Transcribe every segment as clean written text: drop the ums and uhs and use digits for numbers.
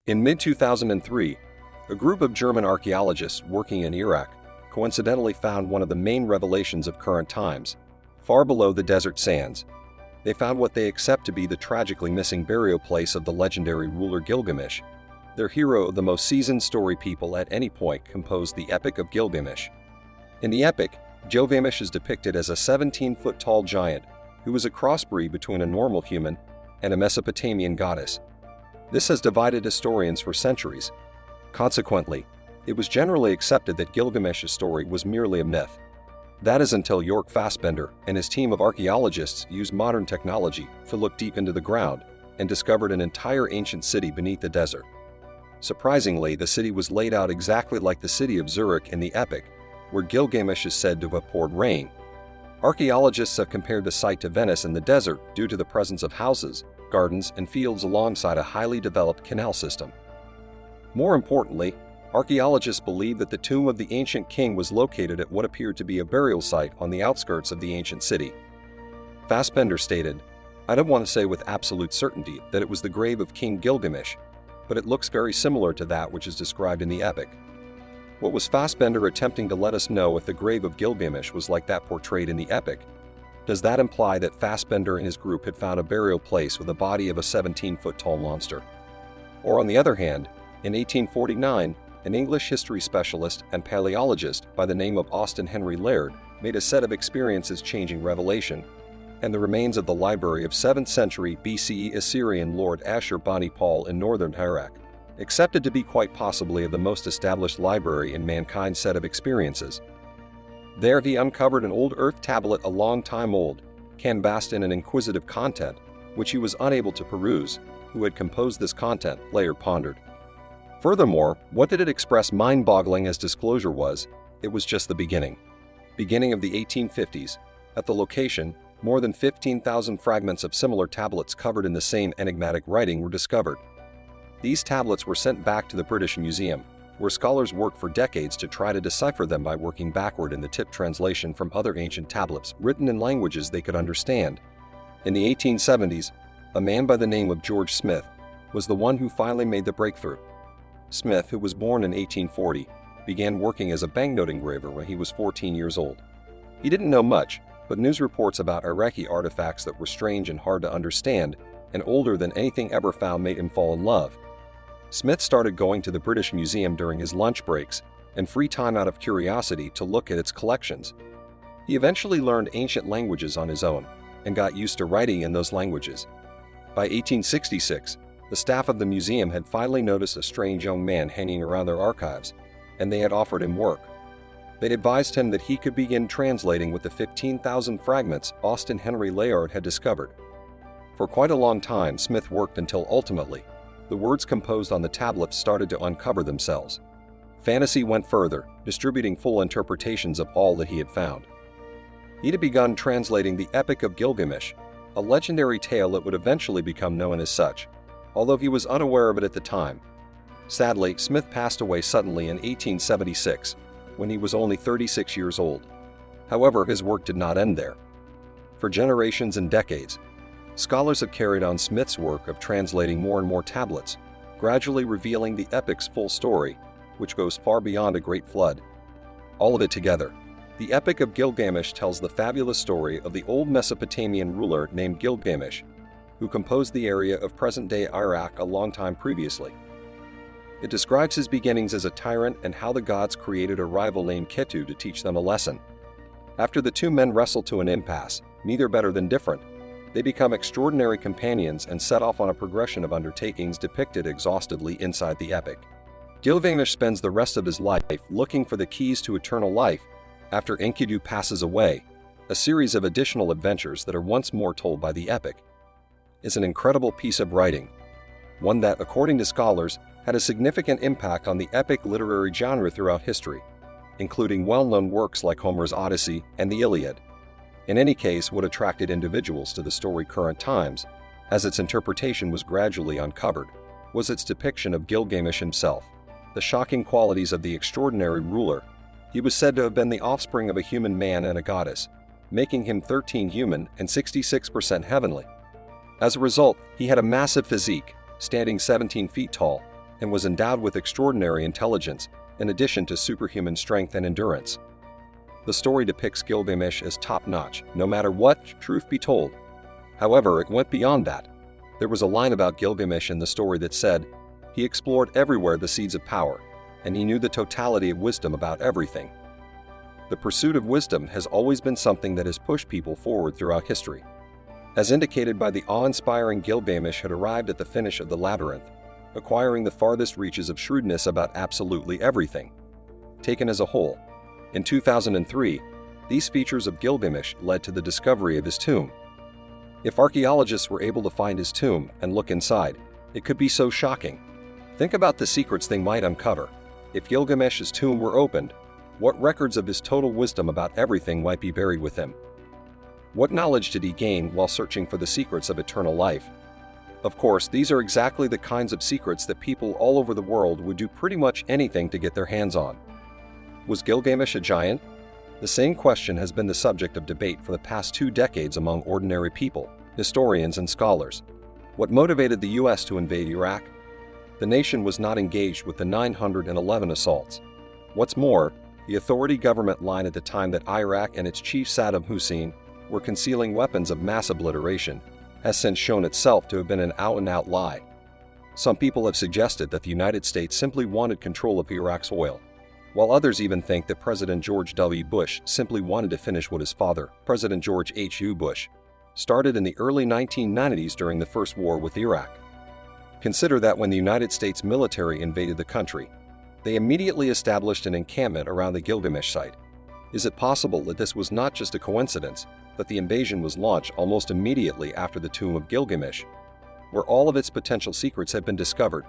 In mid-2003, a group of German archaeologists working in Iraq coincidentally found one of the main revelations of current times, far below the desert sands. They found what they accept to be the tragically missing burial place of the legendary ruler Gilgamesh. Their hero of the most seasoned story people at any point composed the Epic of Gilgamesh. In the epic, Gilgamesh is depicted as a 17-foot-tall giant who was a crossbreed between a normal human and a Mesopotamian goddess. This has divided historians for centuries. Consequently, it was generally accepted that Gilgamesh's story was merely a myth. That is until Fassbender and his team of archaeologists used modern technology to look deep into the ground and discovered an entire ancient city beneath the desert. Surprisingly, the city was laid out exactly like the city of Zurich in the epic, where Gilgamesh is said to have poured rain. Archaeologists have compared the site to Venice in the desert due to the presence of houses, gardens, and fields alongside a highly developed canal system. More importantly, archaeologists believe that the tomb of the ancient king was located at what appeared to be a burial site on the outskirts of the ancient city. Fassbender stated, "I don't want to say with absolute certainty that it was the grave of King Gilgamesh, but it looks very similar to that which is described in the epic." What was Fassbender attempting to let us know if the grave of Gilgamesh was like that portrayed in the epic? Does that imply that Fassbender and his group had found a burial place with the body of a 17-foot-tall monster? Or on the other hand, in 1849, an English history specialist and paleologist by the name of Austin Henry Layard made a set of experiences-changing revelation, and the remains of the library of 7th century BCE Assyrian Lord Ashur-bani-pal in northern Iraq, accepted to be quite possibly of the most established library in mankind's set of experiences. There he uncovered an old earth tablet a long time old, canvassed in an inquisitive content, which he was unable to peruse. Who had composed this content, Layard pondered. Furthermore, what did it express mind-boggling as disclosure was, it was just the beginning. Beginning of the 1850s, at the location, more than 15,000 fragments of similar tablets covered in the same enigmatic writing were discovered. These tablets were sent back to the British Museum, where scholars worked for decades to try to decipher them by working backward in the tip translation from other ancient tablets written in languages they could understand. In the 1870s, a man by the name of George Smith was the one who finally made the breakthrough. Smith, who was born in 1840, began working as a banknote engraver when he was 14 years old. He didn't know much, but news reports about Iraqi artifacts that were strange and hard to understand and older than anything ever found made him fall in love. Smith started going to the British Museum during his lunch breaks and free time out of curiosity to look at its collections. He eventually learned ancient languages on his own and got used to writing in those languages. By 1866, the staff of the museum had finally noticed a strange young man hanging around their archives, and they had offered him work. They'd advised him that he could begin translating with the 15,000 fragments Austin Henry Layard had discovered. For quite a long time, Smith worked until ultimately, the words composed on the tablets started to uncover themselves. Fantasy went further, distributing full interpretations of all that he had found. He'd had begun translating the Epic of Gilgamesh, a legendary tale that would eventually become known as such, although he was unaware of it at the time. Sadly, Smith passed away suddenly in 1876, when he was only 36 years old. However, his work did not end there. For generations and decades, scholars have carried on Smith's work of translating more and more tablets, gradually revealing the epic's full story, which goes far beyond a great flood. All of it together, the Epic of Gilgamesh tells the fabulous story of the old Mesopotamian ruler named Gilgamesh, who composed the area of present-day Iraq a long time previously. It describes his beginnings as a tyrant and how the gods created a rival named Ketu to teach them a lesson. After the two men wrestle to an impasse, neither better than different, they become extraordinary companions and set off on a progression of undertakings depicted exhaustively inside the epic. Gilgamesh spends the rest of his life looking for the keys to eternal life after Enkidu passes away, a series of additional adventures that are once more told by the epic. It's an incredible piece of writing, one that, according to scholars, had a significant impact on the epic literary genre throughout history, including well-known works like Homer's Odyssey and the Iliad. In any case, what attracted individuals to the story current times, as its interpretation was gradually uncovered, was its depiction of Gilgamesh himself, the shocking qualities of the extraordinary ruler. He was said to have been the offspring of a human man and a goddess, making him 13 human and 66% heavenly. As a result, he had a massive physique, standing 17 feet tall, and was endowed with extraordinary intelligence in addition to superhuman strength and endurance. The story depicts Gilgamesh as top-notch, no matter what, truth be told. However, it went beyond that. There was a line about Gilgamesh in the story that said, "He explored everywhere the seeds of power, and he knew the totality of wisdom about everything." The pursuit of wisdom has always been something that has pushed people forward throughout history. As indicated by the awe-inspiring Gilgamesh had arrived at the finish of the labyrinth, acquiring the farthest reaches of shrewdness about absolutely everything. Taken as a whole, in 2003, these features of Gilgamesh led to the discovery of his tomb. If archaeologists were able to find his tomb and look inside, it could be so shocking. Think about the secrets they might uncover. If Gilgamesh's tomb were opened, what records of his total wisdom about everything might be buried with him? What knowledge did he gain while searching for the secrets of eternal life? Of course, these are exactly the kinds of secrets that people all over the world would do pretty much anything to get their hands on. Was Gilgamesh a giant? The same question has been the subject of debate for the past 2 decades among ordinary people, historians, and scholars. What motivated the U.S. to invade Iraq? The nation was not engaged with the 911 assaults. What's more, the authority government line at the time that Iraq and its chief Saddam Hussein were concealing weapons of mass obliteration has since shown itself to have been an out-and-out lie. Some people have suggested that the United States simply wanted control of Iraq's oil, while others even think that President George W. Bush simply wanted to finish what his father, President George H.W. Bush, started in the early 1990s during the First War with Iraq. Consider that when the United States military invaded the country, they immediately established an encampment around the Gilgamesh site. Is it possible that this was not just a coincidence, that the invasion was launched almost immediately after the tomb of Gilgamesh, where all of its potential secrets had been discovered?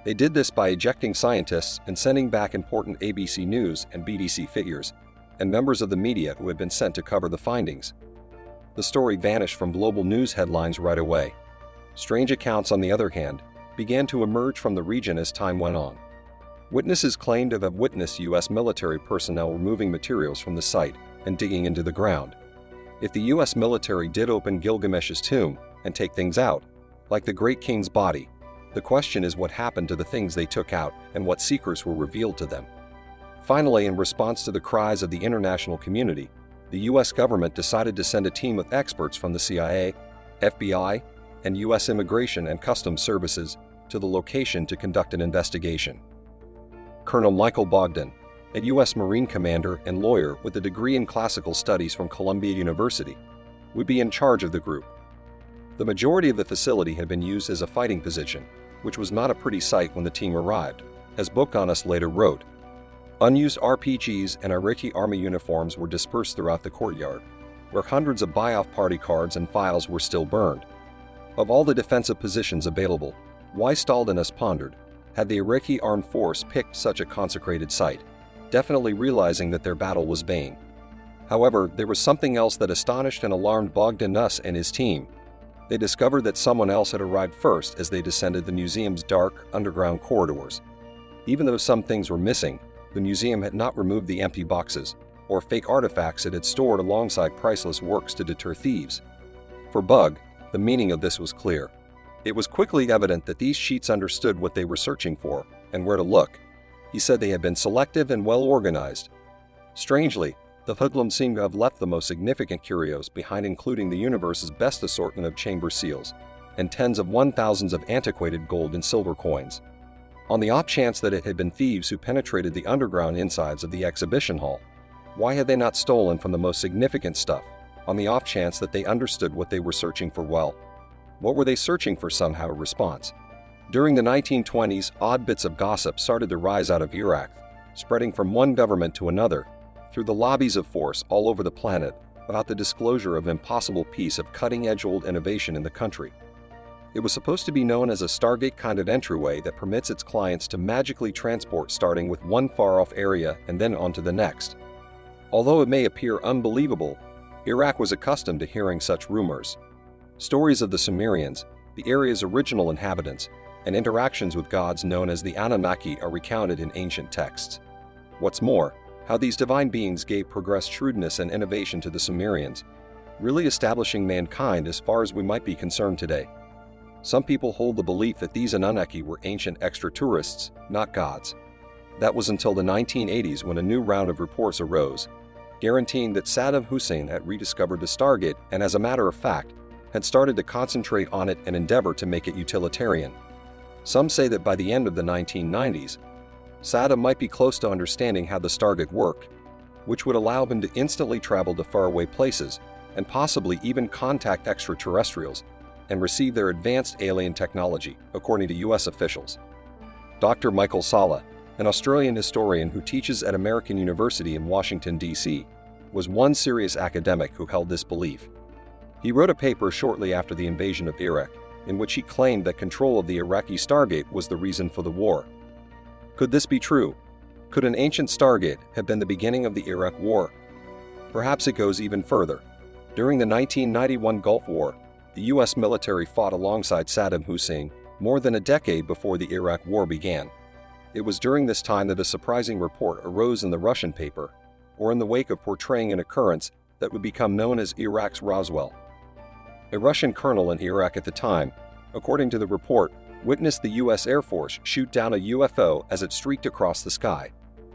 They did this by ejecting scientists and sending back important ABC News and BBC figures, and members of the media who had been sent to cover the findings. The story vanished from global news headlines right away. Strange accounts, on the other hand, began to emerge from the region as time went on. Witnesses claimed to have witnessed U.S. military personnel removing materials from the site and digging into the ground. If the U.S. military did open Gilgamesh's tomb and take things out, like the great king's body, the question is what happened to the things they took out and what secrets were revealed to them. Finally, in response to the cries of the international community, the U.S. government decided to send a team of experts from the CIA, FBI, and U.S. Immigration and Customs Services to the location to conduct an investigation. Colonel Michael Bogdan, a U.S. Marine commander and lawyer with a degree in classical studies from Columbia University, would be in charge of the group. The majority of the facility had been used as a fighting position, which was not a pretty sight when the team arrived, as Book Honest later wrote. Unused RPGs and Iraqi army uniforms were dispersed throughout the courtyard, where hundreds of buy-off party cards and files were still burned. Of all the defensive positions available, why, Staldenus pondered, had the Iraqi armed force picked such a consecrated site, definitely realizing that their battle was vain. However, there was something else that astonished and alarmed Bogdanus and his team. They discovered that someone else had arrived first as they descended the museum's dark, underground corridors. Even though some things were missing, the museum had not removed the empty boxes or fake artifacts it had stored alongside priceless works to deter thieves. For Bug, the meaning of this was clear. It was quickly evident that these sheets understood what they were searching for and where to look. He said they had been selective and well organized. Strangely, the hoodlums seemed to have left the most significant curios behind, including the universe's best assortment of chamber seals and tens of thousands of antiquated gold and silver coins. On the off chance that it had been thieves who penetrated the underground insides of the exhibition hall, why had they not stolen from the most significant stuff, on the off chance that they understood what they were searching for well? What were they searching for? Somehow a response. During the 1920s, odd bits of gossip started to rise out of Iraq, spreading from one government to another, through the lobbies of force all over the planet, about the disclosure of an impossible piece of cutting-edge old innovation in the country. It was supposed to be known as a stargate kind of entryway that permits its clients to magically transport starting with one far-off area and then onto the next. Although it may appear unbelievable, Iraq was accustomed to hearing such rumors. Stories of the Sumerians, the area's original inhabitants, and interactions with gods known as the Anunnaki are recounted in ancient texts. What's more, how these divine beings gave progressed shrewdness and innovation to the Sumerians, really establishing mankind as far as we might be concerned today. Some people hold the belief that these Anunnaki were ancient extraterrestrials, not gods. That was until the 1980s when a new round of reports arose, guaranteeing that Saddam Hussein had rediscovered the Stargate and, as a matter of fact, had started to concentrate on it and endeavor to make it utilitarian. Some say that by the end of the 1990s, Saddam might be close to understanding how the Stargate worked, which would allow him to instantly travel to faraway places and possibly even contact extraterrestrials and receive their advanced alien technology, according to U.S. officials. Dr. Michael Salla, an Australian historian who teaches at American University in Washington, D.C., was one serious academic who held this belief. He wrote a paper shortly after the invasion of Iraq, in which he claimed that control of the Iraqi Stargate was the reason for the war. Could this be true? Could an ancient Stargate have been the beginning of the Iraq War? Perhaps it goes even further. During the 1991 Gulf War, the U.S. military fought alongside Saddam Hussein more than a decade before the Iraq War began. It was during this time that a surprising report arose in the Russian paper, or in the wake of portraying an occurrence that would become known as Iraqi Roswell. A Russian colonel in Iraq at the time, according to the report, witnessed the U.S. Air Force shoot down a UFO as it streaked across the sky.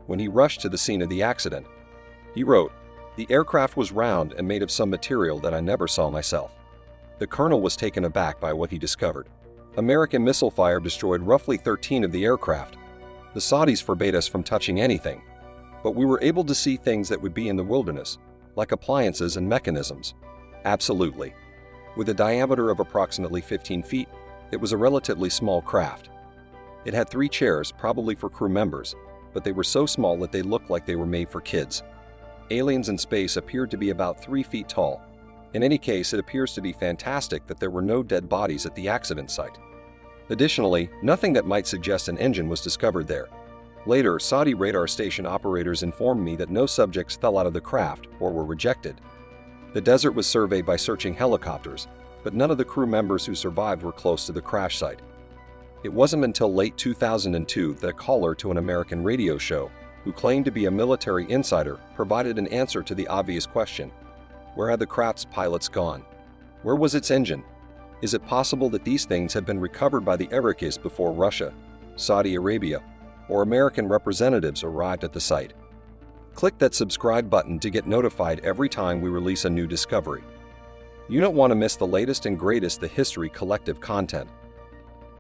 When he rushed to the scene of the accident, he wrote, "The aircraft was round and made of some material that I never saw myself." The colonel was taken aback by what he discovered. American missile fire destroyed roughly 13 of the aircraft. The Saudis forbade us from touching anything, but we were able to see things that would be in the wilderness, like appliances and mechanisms. Absolutely. With a diameter of approximately 15 feet, it was a relatively small craft. It had 3 chairs, probably for crew members, but they were so small that they looked like they were made for kids. Aliens in space appeared to be about 3 feet tall. In any case, it appears to be fantastic that there were no dead bodies at the accident site. Additionally, nothing that might suggest an engine was discovered there. Later, Saudi radar station operators informed me that no subjects fell out of the craft or were rejected. The desert was surveyed by searching helicopters, but none of the crew members who survived were close to the crash site. It wasn't until late 2002 that a caller to an American radio show, who claimed to be a military insider, provided an answer to the obvious question: where had the craft's pilots gone? Where was its engine? Is it possible that these things had been recovered by the Iraqis before Russia, Saudi Arabia, or American representatives arrived at the site? Click that subscribe button to get notified every time we release a new discovery. You don't want to miss the latest and greatest The History Collective content.